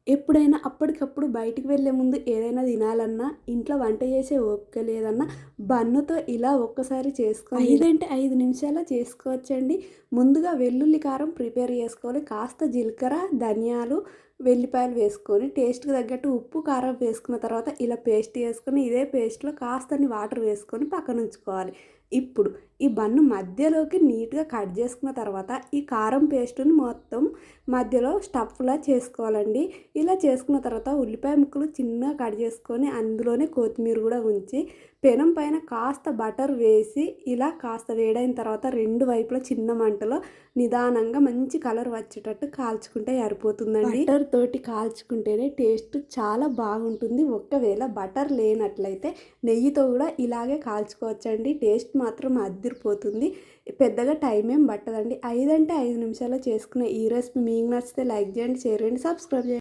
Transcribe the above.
ఎప్పుడైనా అప్పటికప్పుడు బయటికి వెళ్ళే ముందు ఏదైనా తినాలన్నా, ఇంట్లో వంట చేసే ఓపిక లేదన్నా, బన్నుతో ఇలా ఒక్కసారి చేసుకొని 5 అంటే 5 నిమిషాల్లో చేసుకోవచ్చండి. ముందుగా వెల్లుల్లి కారం ప్రిపేర్ చేసుకోవాలి. కాస్త జీలకర్ర, ధనియాలు, వెల్లిపాయలు వేసుకొని, టేస్ట్‌కి తగ్గట్టు ఉప్పు, కారం వేసుకున్న తర్వాత ఇలా పేస్ట్ చేసుకొని, ఇదే పేస్ట్‌లో కాస్తన్ని వాటర్ వేసుకొని పక్కనుంచుకోవాలి. ఇప్పుడు ఈ బన్ను మధ్యలోకి నీట్‌గా కట్ చేసుకున్న తర్వాత, ఈ కారం పేస్టుని మొత్తం మధ్యలో స్టఫ్‌లా చేసుకోవాలండి. ఇలా చేసుకున్న తర్వాత ఉల్లిపాయ ముక్కలు చిన్నగా కట్ చేసుకొని అందులోనే కొత్తిమీర కూడా ఉంచి పెనం పైన కాస్త బటర్ వేసి ఇలా కాస్త వేడైన తర్వాత రెండు వైపులా చిన్న మంటలో నిదానంగా మంచి కలర్ వచ్చేటట్టు కాల్చుకుంటే సరిపోతుందండి. బటర్ తోటి కాల్చుకుంటేనే టేస్ట్ చాలా బాగుంటుంది. ఒకవేళ బటర్ లేనట్లయితే నెయ్యితో కూడా ఇలాగే కాల్చుకోవచ్చండి. టేస్ట్ మాత్రం అదిరిపోతుంది. పెద్దగా టైం ఏం పట్టదండి. 5 అంటే 5 నిమిషాల్లో చేసుకునే ఈ రెసిపీ మీకు నచ్చితే లైక్ చేయండి, షేర్ చేయండి, సబ్స్క్రైబ్ చేయండి.